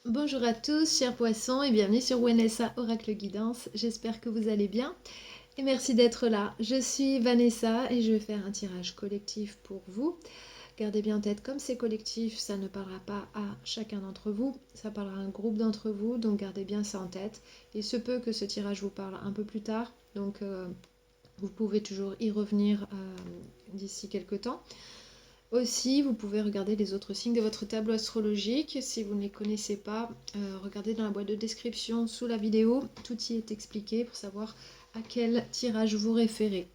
Bonjour à tous, chers poissons, et bienvenue sur Vanessa Oracle Guidance. J'espère que vous allez bien et merci d'être là. Je suis Vanessa et je vais faire un tirage collectif pour vous. Gardez bien en tête, comme c'est collectif, ça ne parlera pas à chacun d'entre vous, ça parlera à un groupe d'entre vous, donc gardez bien ça en tête. Il se peut que ce tirage vous parle un peu plus tard, donc vous pouvez toujours y revenir d'ici quelques temps. Aussi, vous pouvez regarder les autres signes de votre tableau astrologique. Si vous ne les connaissez pas, regardez dans la boîte de description sous la vidéo. Tout y est expliqué pour savoir à quel tirage vous référez.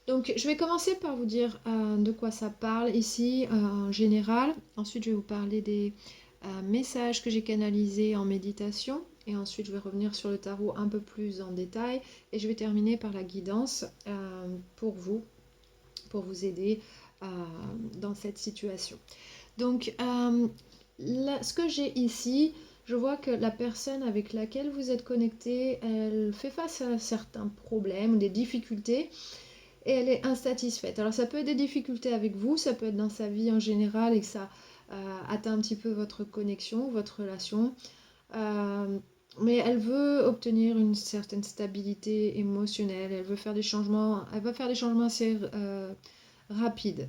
Donc, je vais commencer par vous dire de quoi ça parle ici en général. Ensuite, je vais vous parler des messages que j'ai canalisés en méditation. Et ensuite, je vais revenir sur le tarot un peu plus en détail. Et je vais terminer par la guidance pour vous aider dans cette situation. Donc, là, ce que j'ai ici, je vois que la personne avec laquelle vous êtes connecté, elle fait face à certains problèmes, des difficultés, et elle est insatisfaite. Alors, ça peut être des difficultés avec vous, ça peut être dans sa vie en général et que ça atteint un petit peu votre connexion, votre relation. Mais elle veut obtenir une certaine stabilité émotionnelle, elle veut faire des changements, elle va faire des changements assez rapide.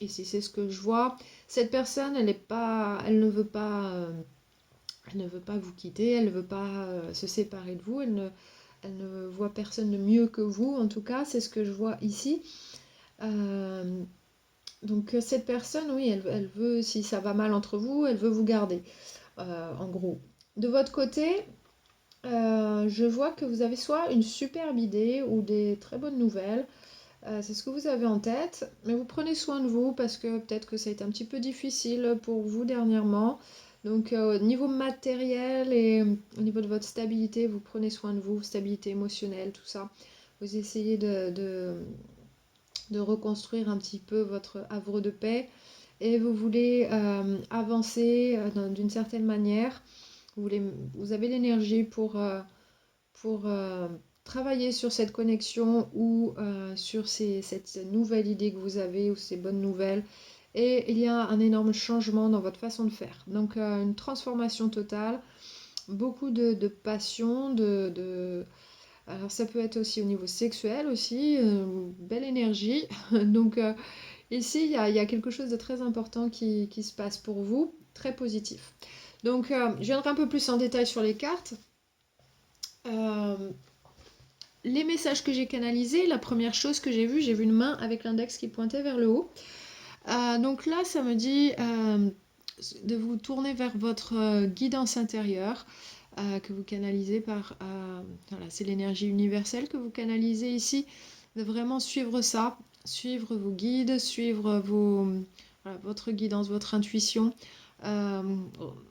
Ici, c'est ce que je vois. Cette personne, elle ne veut pas vous quitter, elle ne veut pas se séparer de vous, elle ne voit personne de mieux que vous, en tout cas, c'est ce que je vois ici. Euh, donc cette personne, oui, elle veut, si ça va mal entre vous, elle veut vous garder, en gros. De votre côté, je vois que vous avez soit une superbe idée ou des très bonnes nouvelles. C'est ce que vous avez en tête, mais vous prenez soin de vous parce que peut-être que ça a été un petit peu difficile pour vous dernièrement. Donc au niveau matériel et au niveau de votre stabilité, vous prenez soin de vous, stabilité émotionnelle, tout ça. Vous essayez de reconstruire un petit peu votre havre de paix et vous voulez avancer d'une certaine manière. Vous avez l'énergie pour travailler sur cette connexion ou sur cette nouvelle idée que vous avez ou ces bonnes nouvelles. Et il y a un énorme changement dans votre façon de faire. Donc une transformation totale, beaucoup de passion, alors ça peut être aussi au niveau sexuel aussi, belle énergie. Donc ici, il y a quelque chose de très important qui se passe pour vous, très positif. Donc je viendrai un peu plus en détail sur les cartes. Euh, les messages que j'ai canalisés, la première chose que j'ai vu une main avec l'index qui pointait vers le haut. Donc là, ça me dit de vous tourner vers votre guidance intérieure que vous canalisez par... voilà, c'est l'énergie universelle que vous canalisez ici. De vraiment suivre ça, suivre vos guides, suivre voilà, votre guidance, votre intuition. Euh,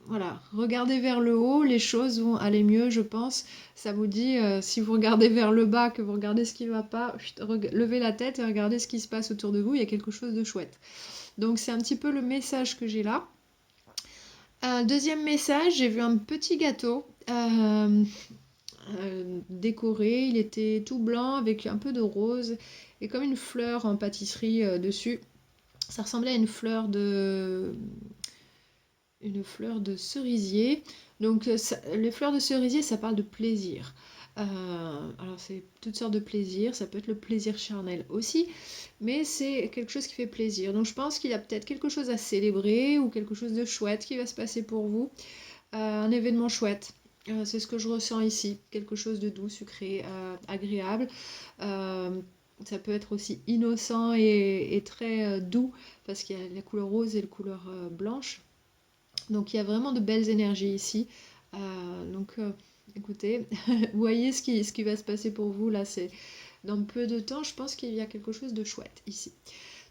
voilà, regardez vers le haut, les choses vont aller mieux, je pense. Ça vous dit, si vous regardez vers le bas, que vous regardez ce qui ne va pas, levez la tête et regardez ce qui se passe autour de vous, il y a quelque chose de chouette. Donc c'est un petit peu le message que j'ai là. Deuxième message, j'ai vu un petit gâteau décoré, il était tout blanc avec un peu de rose et comme une fleur en pâtisserie dessus. Ça ressemblait à une fleur de cerisier. Donc les fleurs de cerisier, ça parle de plaisir. Alors c'est toutes sortes de plaisirs, ça peut être le plaisir charnel aussi, mais c'est quelque chose qui fait plaisir. Donc je pense qu'il y a peut-être quelque chose à célébrer ou quelque chose de chouette qui va se passer pour vous. Un événement chouette. C'est ce que je ressens ici, quelque chose de doux, sucré, agréable. Euh, Ça peut être aussi innocent et très doux parce qu'il y a la couleur rose et la couleur blanche. Donc il y a vraiment de belles énergies ici. Donc écoutez, vous voyez ce qui va se passer pour vous là, c'est dans peu de temps, je pense qu'il y a quelque chose de chouette ici.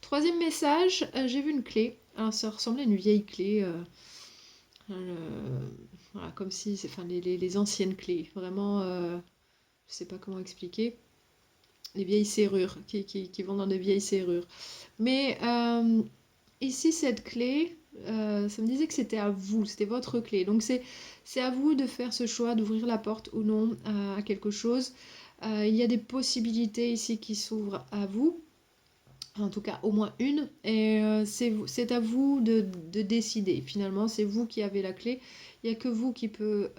Troisième message, j'ai vu une clé. Alors ça ressemblait à une vieille clé, voilà, comme si, enfin les anciennes clés, vraiment, je sais pas comment expliquer, les vieilles serrures qui vont dans des vieilles serrures. Mais ici, cette clé, ça me disait que c'était à vous, c'était votre clé. Donc c'est à vous de faire ce choix, d'ouvrir la porte ou non à quelque chose. Il y a des possibilités ici qui s'ouvrent à vous. en tout cas au moins une, et c'est à vous de décider. Finalement, c'est vous qui avez la clé. Il n'y a que vous qui peut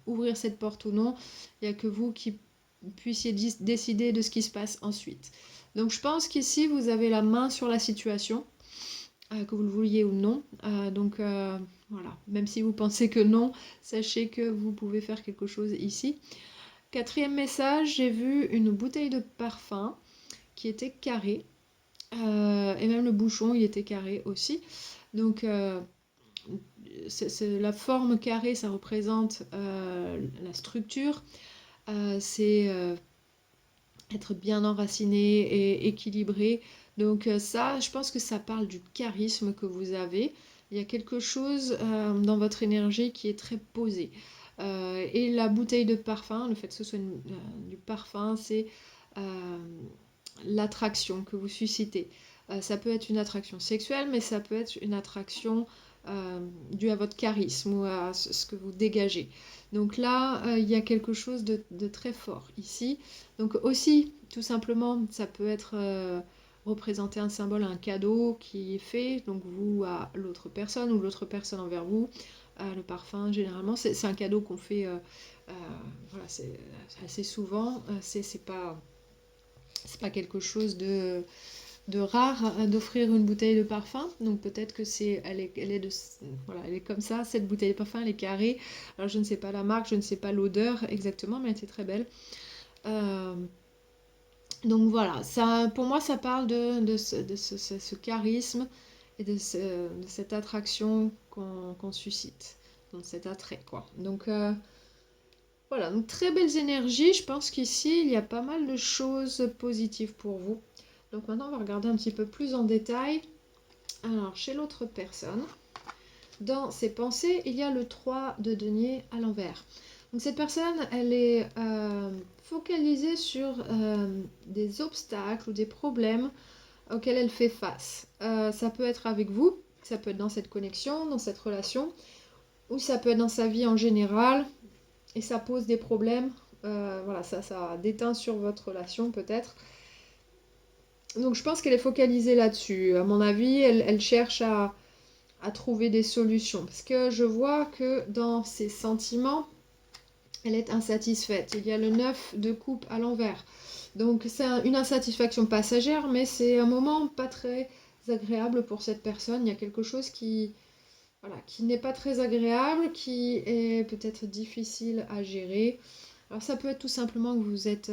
ouvrir cette porte ou non. Il n'y a que vous qui puissiez décider de ce qui se passe ensuite. Donc je pense qu'ici, vous avez la main sur la situation, que vous le vouliez ou non. Voilà, même si vous pensez que non, sachez que vous pouvez faire quelque chose ici. Quatrième message, j'ai vu une bouteille de parfum qui était carrée. Et même le bouchon, il était carré aussi. Donc, la forme carrée, ça représente la structure. C'est être bien enraciné et équilibré. Donc ça, je pense que ça parle du charisme que vous avez. Il y a quelque chose dans votre énergie qui est très posé. Et la bouteille de parfum, le fait que ce soit du parfum, c'est l'attraction que vous suscitez. Ça peut être une attraction sexuelle, mais ça peut être une attraction due à votre charisme ou à ce que vous dégagez. Donc là, il y a quelque chose de très fort ici. Donc aussi, tout simplement, ça peut être représenter un symbole, un cadeau qui est fait, donc vous à l'autre personne ou l'autre personne envers vous. Le parfum, généralement, c'est un cadeau qu'on fait voilà, c'est assez souvent. C'est pas quelque chose de rare d'offrir une bouteille de parfum. Donc peut-être que voilà, elle est comme ça, cette bouteille de parfum, elle est carrée. Alors je ne sais pas la marque, je ne sais pas l'odeur exactement, mais elle était très belle. Euh, donc voilà, ça, pour moi, ça parle ce charisme et de cette attraction qu'on suscite, donc cet attrait, quoi. Donc voilà, donc très belles énergies. Je pense qu'ici, il y a pas mal de choses positives pour vous. Donc maintenant, on va regarder un petit peu plus en détail. Alors, chez l'autre personne, dans ses pensées, il y a le 3 de denier à l'envers. Donc cette personne, elle est focalisée sur des obstacles ou des problèmes auxquels elle fait face. Ça peut être avec vous, ça peut être dans cette connexion, dans cette relation, ou ça peut être dans sa vie en général, et ça pose des problèmes. Voilà, ça déteint sur votre relation peut-être. Donc je pense qu'elle est focalisée là-dessus. À mon avis, elle cherche à trouver des solutions. Parce que je vois que dans ses sentiments, elle est insatisfaite. Il y a le 9 de coupe à l'envers. Donc c'est une insatisfaction passagère, mais c'est un moment pas très agréable pour cette personne. Il y a quelque chose voilà, qui n'est pas très agréable, qui est peut-être difficile à gérer. Alors ça peut être tout simplement que vous êtes...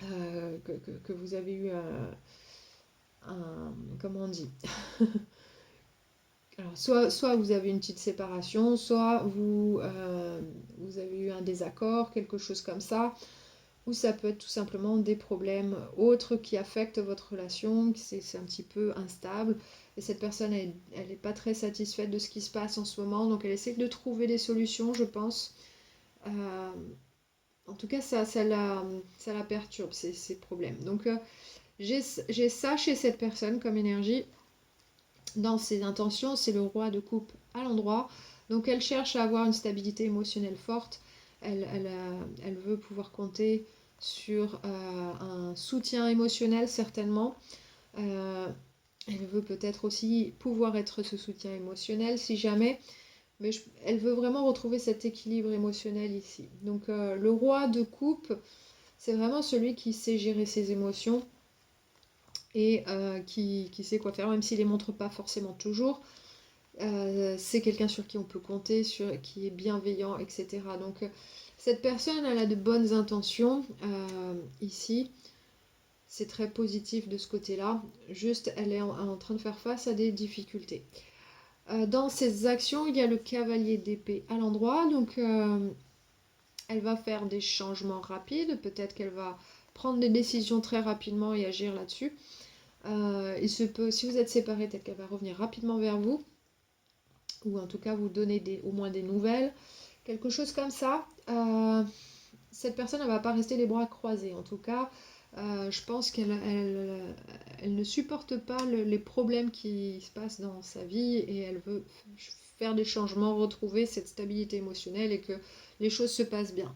que vous avez eu comment on dit alors, soit vous avez une petite séparation, soit vous avez eu un désaccord, quelque chose comme ça, ou ça peut être tout simplement des problèmes autres qui affectent votre relation, c'est un petit peu instable, et cette personne, elle n'est pas très satisfaite de ce qui se passe en ce moment, donc elle essaie de trouver des solutions, je pense. Euh, En tout cas, ça la perturbe, ces problèmes. Donc, j'ai ça chez cette personne comme énergie. Dans ses intentions, c'est le roi de coupe à l'endroit. Donc elle cherche à avoir une stabilité émotionnelle forte. Elle veut pouvoir compter sur un soutien émotionnel certainement. Euh, Elle veut peut-être aussi pouvoir être ce soutien émotionnel si jamais. Mais elle veut vraiment retrouver cet équilibre émotionnel ici. Donc le roi de coupe, c'est vraiment celui qui sait gérer ses émotions et qui sait quoi faire, même s'il ne les montre pas forcément toujours. C'est quelqu'un sur qui on peut compter, qui est bienveillant, etc. Donc cette personne, elle a de bonnes intentions ici. C'est très positif de ce côté-là. Juste, elle est en train de faire face à des difficultés. Dans ses actions, il y a le cavalier d'épée à l'endroit. Donc elle va faire des changements rapides. Peut-être qu'elle va prendre des décisions très rapidement et agir là-dessus. Il se peut, si vous êtes séparés, peut-être qu'elle va revenir rapidement vers vous, ou en tout cas vous donner au moins des nouvelles, quelque chose comme ça. Cette personne, elle ne va pas rester les bras croisés. En tout cas, je pense qu'elle ne supporte pas les problèmes qui se passent dans sa vie et elle veut faire des changements, retrouver cette stabilité émotionnelle et que les choses se passent bien.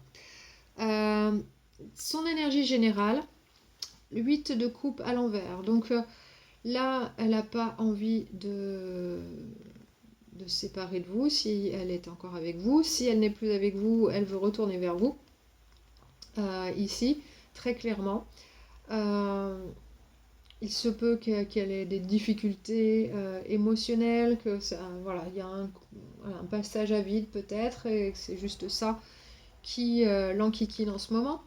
Son énergie générale, le 8 de coupe à l'envers. Donc là, elle n'a pas envie de se séparer de vous si elle est encore avec vous. Si elle n'est plus avec vous, elle veut retourner vers vous. Ici, très clairement. Il se peut qu'elle ait des difficultés émotionnelles, que ça, voilà, il y a un passage à vide peut-être, et que c'est juste ça qui l'enquiquine en ce moment.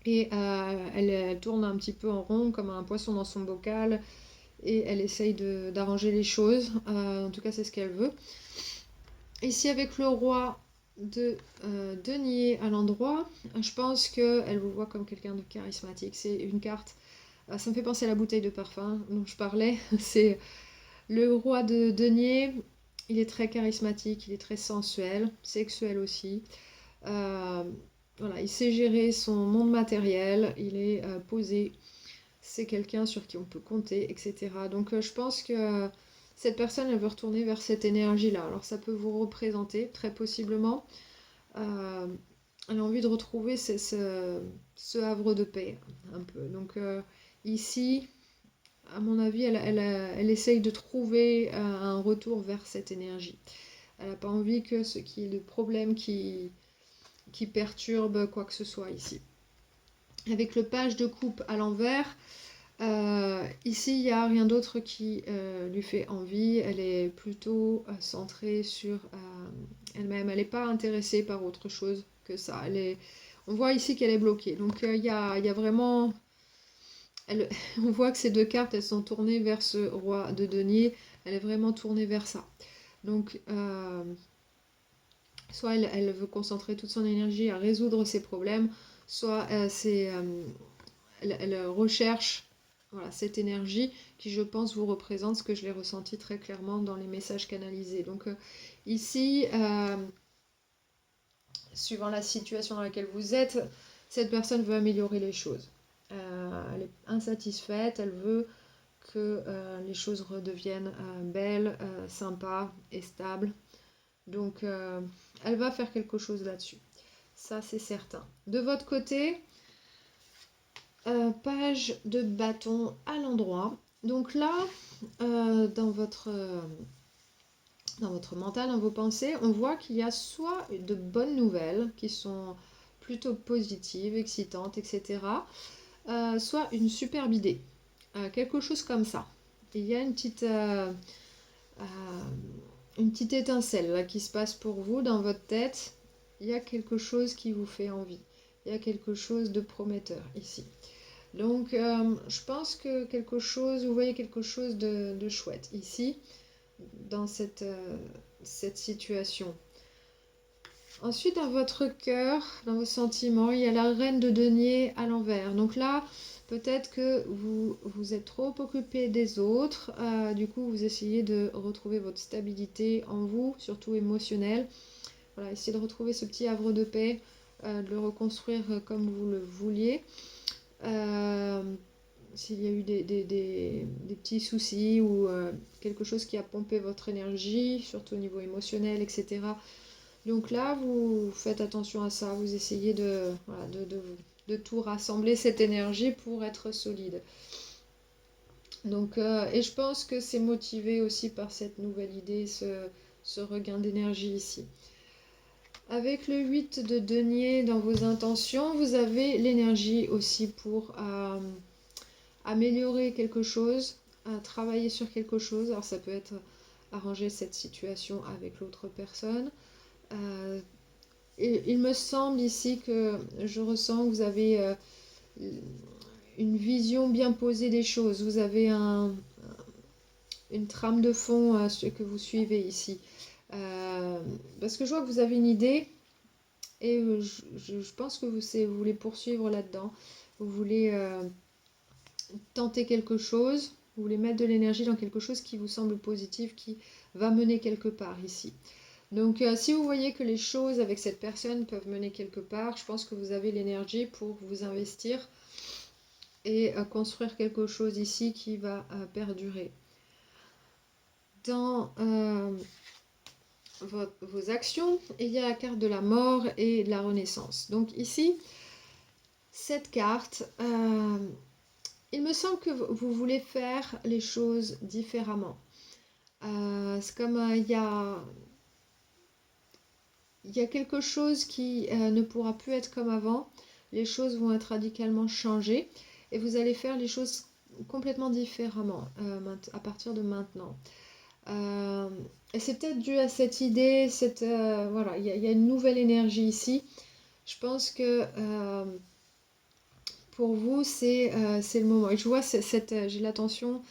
Et elle tourne un petit peu en rond comme un poisson dans son bocal, et elle essaye d'arranger les choses. En tout cas, c'est ce qu'elle veut. Ici, avec le roi de denier à l'endroit, je pense qu'elle vous voit comme quelqu'un de charismatique. C'est une carte, ça me fait penser à la bouteille de parfum dont je parlais. C'est le roi de denier. Il est très charismatique, il est très sensuel, sexuel aussi. Voilà, il sait gérer son monde matériel, il est posé, c'est quelqu'un sur qui on peut compter, etc. Donc je pense que cette personne, elle veut retourner vers cette énergie-là. Alors ça peut vous représenter, très possiblement. Elle a envie de retrouver ce havre de paix, un peu. Donc ici, à mon avis, elle essaye de trouver un retour vers cette énergie. Elle n'a pas envie que ce qui est le problème qui perturbe quoi que ce soit ici. Avec le page de coupe à l'envers, ici il n'y a rien d'autre qui lui fait envie. Elle est plutôt centrée sur elle-même. Elle n'est pas intéressée par autre chose que ça. On voit ici qu'elle est bloquée. Donc il y a vraiment... on voit que ces deux cartes, elles sont tournées vers ce roi de denier. Elle est vraiment tournée vers ça. Donc, soit elle veut concentrer toute son énergie à résoudre ses problèmes, soit elle recherche voilà, cette énergie qui, je pense, vous représente, ce que je l'ai ressenti très clairement dans les messages canalisés. Donc ici, suivant la situation dans laquelle vous êtes, cette personne veut améliorer les choses. Elle est insatisfaite, elle veut que les choses redeviennent belles, sympas et stables. Donc elle va faire quelque chose là-dessus. Ça, c'est certain. De votre côté, page de bâton à l'endroit. Donc là, dans votre mental, dans vos pensées, on voit qu'il y a soit de bonnes nouvelles qui sont plutôt positives, excitantes, etc. Soit une superbe idée. Quelque chose comme ça. Il y a une petite étincelle là, qui se passe pour vous dans votre tête. Il y a quelque chose qui vous fait envie. Il y a quelque chose de prometteur ici. Donc, je pense que vous voyez quelque chose de chouette ici, dans cette situation. Ensuite, dans votre cœur, dans vos sentiments, il y a la reine de denier à l'envers. Donc là, peut-être que vous êtes trop occupé des autres. Du coup, vous essayez de retrouver votre stabilité en vous, surtout émotionnelle. Voilà, essayez de retrouver ce petit havre de paix, de le reconstruire comme vous le vouliez. S'il y a eu des petits soucis ou quelque chose qui a pompé votre énergie, surtout au niveau émotionnel, etc. Donc là, vous faites attention à ça, vous essayez de tout rassembler, cette énergie, pour être solide. Donc, et je pense que c'est motivé aussi par cette nouvelle idée, ce regain d'énergie ici. Avec le 8 de denier dans vos intentions, vous avez l'énergie aussi pour améliorer quelque chose, travailler sur quelque chose. Alors ça peut être arranger cette situation avec l'autre personne. Et il me semble ici que je ressens que vous avez une vision bien posée des choses. Vous avez une trame de fond ce que vous suivez ici. Parce que je vois que vous avez une idée et je pense que vous voulez poursuivre là-dedans. Vous voulez tenter quelque chose, vous voulez mettre de l'énergie dans quelque chose qui vous semble positif, qui va mener quelque part ici. Donc si vous voyez que les choses avec cette personne peuvent mener quelque part, je pense que vous avez l'énergie pour vous investir et construire quelque chose ici qui va perdurer. Dans vos actions, il y a la carte de la mort et de la renaissance. Donc ici, cette carte, il me semble que vous voulez faire les choses différemment. C'est comme il y a quelque chose qui ne pourra plus être comme avant. Les choses vont être radicalement changées et vous allez faire les choses complètement différemment à partir de maintenant. Euh, et c'est peut-être dû à cette idée, voilà, il y a une nouvelle énergie ici. Je pense que pour vous, c'est le moment. Et je vois j'ai l'attention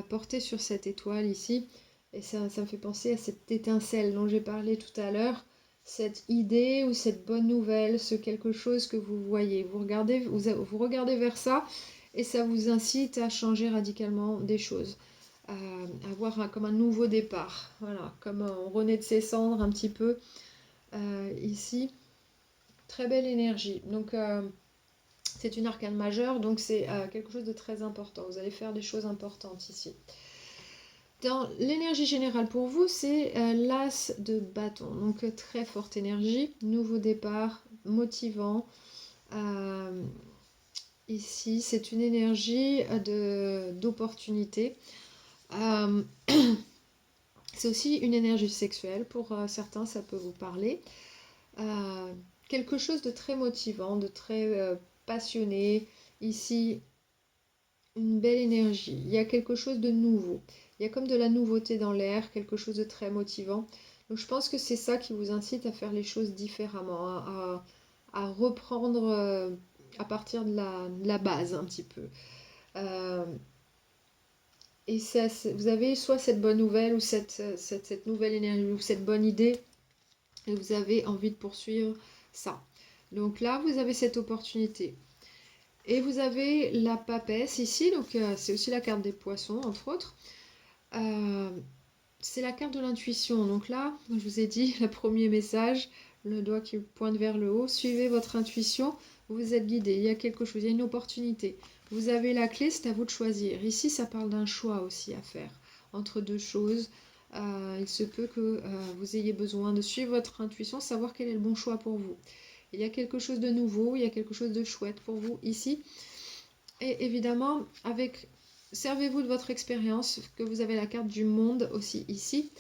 portée sur cette étoile ici. Et ça me fait penser à cette étincelle dont j'ai parlé tout à l'heure. Cette idée ou cette bonne nouvelle, ce quelque chose que vous voyez. Vous regardez vers ça et ça vous incite à changer radicalement des choses. Avoir comme un nouveau départ. Voilà, comme on renaît de ses cendres un petit peu ici. Très belle énergie. Donc, c'est une arcane majeure, donc c'est quelque chose de très important. Vous allez faire des choses importantes ici. Dans l'énergie générale pour vous, c'est l'as de bâton. Donc très forte énergie, nouveau départ, motivant. Euh, Ici, c'est une énergie d'opportunité. Euh, c'est aussi une énergie sexuelle. Pour certains, ça peut vous parler. Euh, Quelque chose de très motivant, de très passionné. Ici, une belle énergie. Il y a quelque chose de nouveau. Il y a comme de la nouveauté dans l'air, quelque chose de très motivant. Donc je pense que c'est ça qui vous incite à faire les choses différemment, à reprendre à partir de la base un petit peu. Euh, et vous avez soit cette bonne nouvelle ou cette nouvelle énergie ou cette bonne idée et vous avez envie de poursuivre ça. Donc là, vous avez cette opportunité. Et vous avez la papesse ici, donc c'est aussi la carte des poissons, entre autres. Euh, c'est la carte de l'intuition. Donc là, je vous ai dit, le premier message, le doigt qui pointe vers le haut, suivez votre intuition, vous êtes guidé, il y a quelque chose, il y a une opportunité. Vous avez la clé, c'est à vous de choisir. Ici, ça parle d'un choix aussi à faire entre deux choses. Il se peut que vous ayez besoin de suivre votre intuition, savoir quel est le bon choix pour vous. Il y a quelque chose de nouveau, il y a quelque chose de chouette pour vous ici. Et évidemment, servez-vous de votre expérience, que vous avez la carte du monde aussi ici.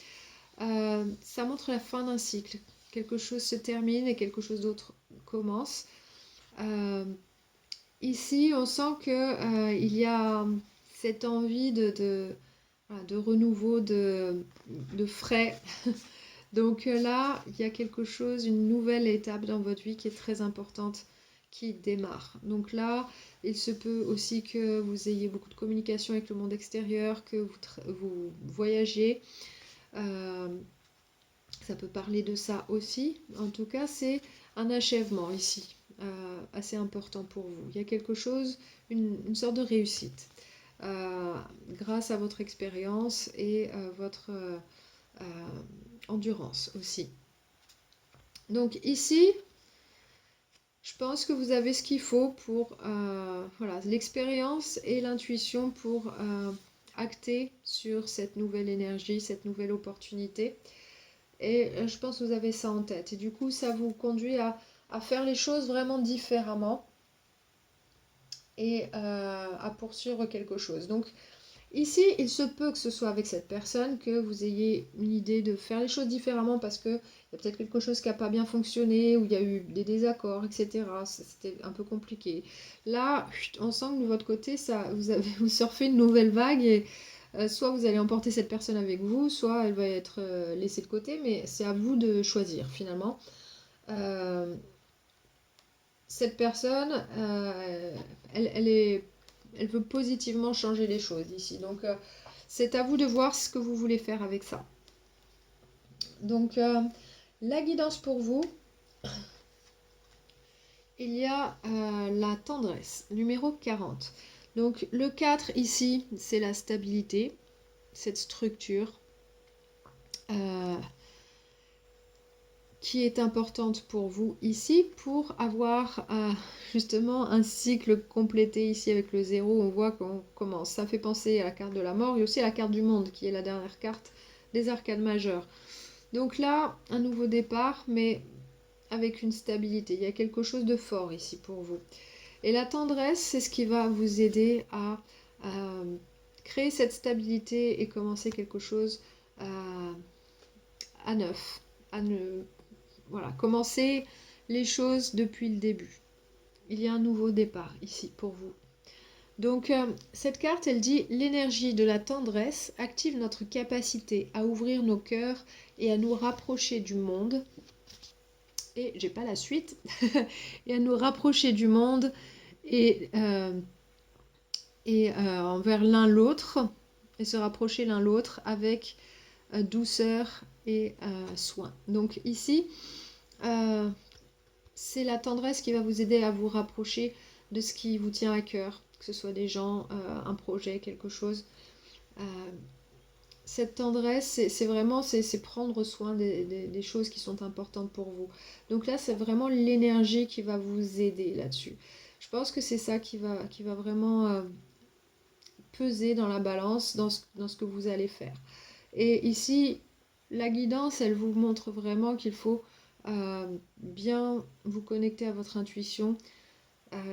Ça montre la fin d'un cycle. Quelque chose se termine et quelque chose d'autre commence. Euh, Ici, on sent que il y a cette envie voilà, de renouveau, de frais. Donc là, il y a quelque chose, une nouvelle étape dans votre vie qui est très importante, qui démarre. Donc là, il se peut aussi que vous ayez beaucoup de communication avec le monde extérieur, que vous voyagez. Euh, Ça peut parler de ça aussi. En tout cas, c'est un achèvement ici, assez important pour vous. Il y a quelque chose, une sorte de réussite, grâce à votre expérience et votre euh, endurance aussi. Donc ici, je pense que vous avez ce qu'il faut pour voilà, l'expérience et l'intuition pour acter sur cette nouvelle énergie, cette nouvelle opportunité. Et je pense que vous avez ça en tête. Et du coup, ça vous conduit à faire les choses vraiment différemment et à poursuivre quelque chose. Donc ici, il se peut que ce soit avec cette personne que vous ayez une idée de faire les choses différemment parce qu'il y a peut-être quelque chose qui n'a pas bien fonctionné ou il y a eu des désaccords, etc. C'était un peu compliqué. Là, on sent que de votre côté, vous surfez une nouvelle vague et soit vous allez emporter cette personne avec vous, soit elle va être laissée de côté, mais c'est à vous de choisir finalement. Euh, cette personne, elle veut positivement changer les choses ici. Donc, c'est à vous de voir ce que vous voulez faire avec ça. Donc, la guidance pour vous, il y a la tendresse, numéro 40. Donc, le 4 ici, c'est la stabilité, cette structure. Qui est importante pour vous ici pour avoir justement un cycle complété ici avec le 0. On voit qu'on commence. Ça fait penser à la carte de la mort et aussi à la carte du monde qui est la dernière carte des arcades majeures. Donc là, un nouveau départ, mais avec une stabilité. Il y a quelque chose de fort ici pour vous. Et la tendresse, c'est ce qui va vous aider à créer cette stabilité et commencer quelque chose à neuf, voilà, commencer les choses depuis le début. Il y a un nouveau départ ici pour vous. Donc cette carte, elle dit l'énergie de la tendresse active notre capacité à ouvrir nos cœurs et à nous rapprocher du monde. Et j'ai pas la suite. Et à nous rapprocher du monde et, envers l'un l'autre et se rapprocher l'un l'autre avec douceur et soin. Donc ici, c'est la tendresse qui va vous aider à vous rapprocher de ce qui vous tient à cœur, que ce soit des gens, un projet, quelque chose. Cette tendresse, c'est vraiment c'est prendre soin des choses qui sont importantes pour vous. Donc là, c'est vraiment l'énergie qui va vous aider là-dessus. Je pense que c'est ça qui va vraiment peser dans la balance, dans ce que vous allez faire. Et ici, la guidance, elle vous montre vraiment qu'il faut bien vous connecter à votre intuition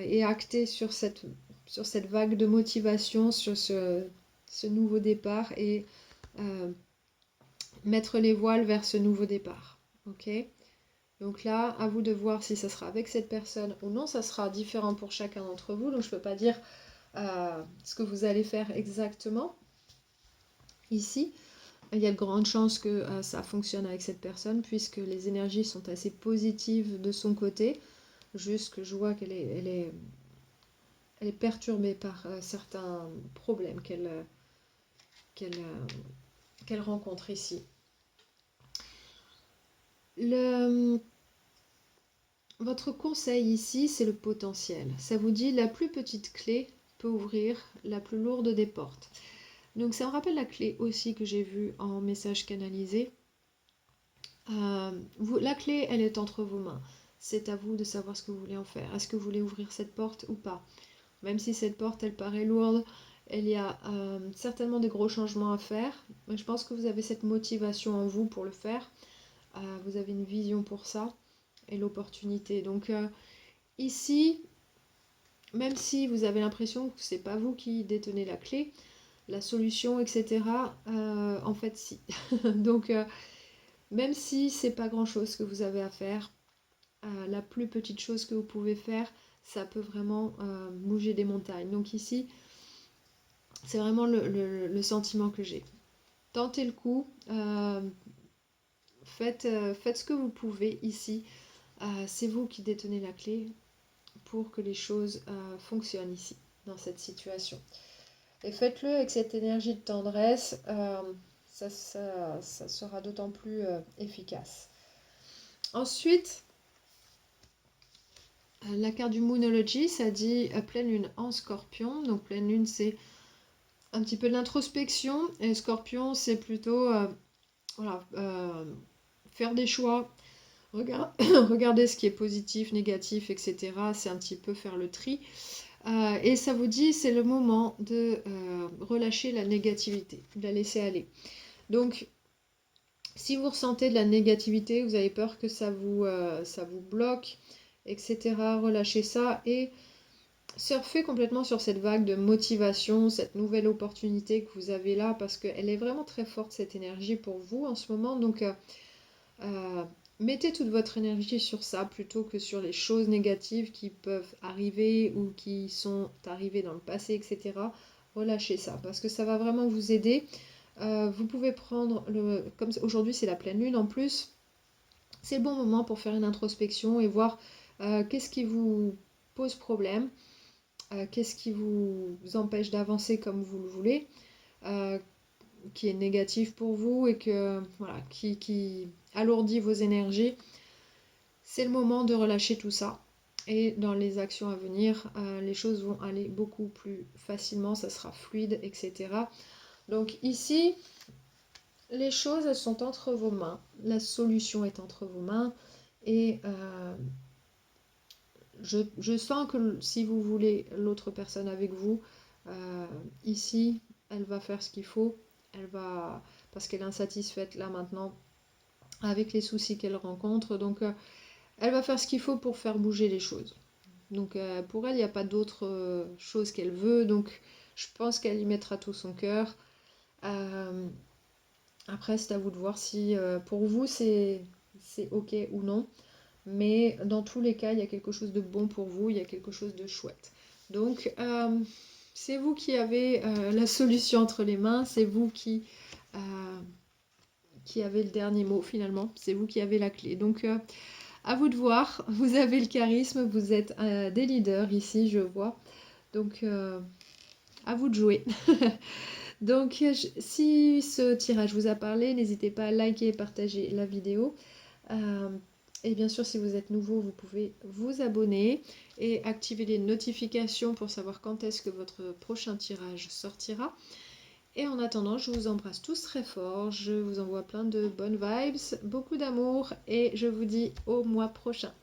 et acter sur cette vague de motivation, sur ce nouveau départ et mettre les voiles vers ce nouveau départ. Ok ? Donc là, à vous de voir si ça sera avec cette personne ou non. Ça sera différent pour chacun d'entre vous. Donc je ne peux pas dire ce que vous allez faire exactement ici. Il y a de grandes chances que ça fonctionne avec cette personne puisque les énergies sont assez positives de son côté. Juste que je vois qu'elle est perturbée par certains problèmes qu'elle rencontre ici. Votre conseil ici, c'est le potentiel. Ça vous dit la plus petite clé peut ouvrir la plus lourde des portes. Donc ça me rappelle la clé aussi que j'ai vue en message canalisé. La clé, elle est entre vos mains. C'est à vous de savoir ce que vous voulez en faire. Est-ce que vous voulez ouvrir cette porte ou pas? Même si cette porte, elle paraît lourde, il y a certainement des gros changements à faire. Mais je pense que vous avez cette motivation en vous pour le faire. Vous avez une vision pour ça et l'opportunité. Donc ici, même si vous avez l'impression que c'est pas vous qui détenez la clé, la solution, etc., en fait, si. Donc même si c'est pas grand-chose que vous avez à faire, la plus petite chose que vous pouvez faire, ça peut vraiment bouger des montagnes. Donc ici, c'est vraiment le sentiment que j'ai. Tentez le coup, faites ce que vous pouvez ici. C'est vous qui détenez la clé pour que les choses fonctionnent ici, dans cette situation. Et faites-le avec cette énergie de tendresse, ça sera d'autant plus efficace. Ensuite, la carte du Moonology, ça dit pleine lune en scorpion. Donc pleine lune, c'est un petit peu de l'introspection. Et scorpion, c'est plutôt faire des choix, regarder ce qui est positif, négatif, etc. C'est un petit peu faire le tri. Et ça vous dit, c'est le moment de relâcher la négativité, de la laisser aller. Donc, si vous ressentez de la négativité, vous avez peur que ça vous bloque, etc., relâchez ça et surfez complètement sur cette vague de motivation, cette nouvelle opportunité que vous avez là, parce qu'elle est vraiment très forte, cette énergie pour vous en ce moment. Donc, mettez toute votre énergie sur ça plutôt que sur les choses négatives qui peuvent arriver ou qui sont arrivées dans le passé, etc. Relâchez ça parce que ça va vraiment vous aider. Vous pouvez prendre, comme aujourd'hui c'est la pleine lune en plus, c'est le bon moment pour faire une introspection et voir qu'est-ce qui vous pose problème, qu'est-ce qui vous empêche d'avancer comme vous le voulez, qui est négatif pour vous et que, voilà, qui alourdit vos énergies. C'est le moment de relâcher tout ça. Et dans les actions à venir, les choses vont aller beaucoup plus facilement, ça sera fluide, etc. Donc ici, les choses, elles sont entre vos mains. La solution est entre vos mains. Et je sens que si vous voulez l'autre personne avec vous, ici, elle va faire ce qu'il faut. Elle va, parce qu'elle est insatisfaite là maintenant avec les soucis qu'elle rencontre. Donc, elle va faire ce qu'il faut pour faire bouger les choses. Donc pour elle, il n'y a pas d'autre chose qu'elle veut. Donc je pense qu'elle y mettra tout son cœur. Euh, Après, c'est à vous de voir si pour vous c'est ok ou non. Mais dans tous les cas, il y a quelque chose de bon pour vous, il y a quelque chose de chouette. Donc, c'est vous qui avez la solution entre les mains, c'est vous qui avez le dernier mot finalement, c'est vous qui avez la clé. Donc, à vous de voir, vous avez le charisme, vous êtes des leaders ici, je vois. Donc, à vous de jouer. Donc, si ce tirage vous a parlé, n'hésitez pas à liker et partager la vidéo. Euh, et bien sûr, si vous êtes nouveau, vous pouvez vous abonner et activer les notifications pour savoir quand est-ce que votre prochain tirage sortira. Et en attendant, je vous embrasse tous très fort. Je vous envoie plein de bonnes vibes, beaucoup d'amour et je vous dis au mois prochain.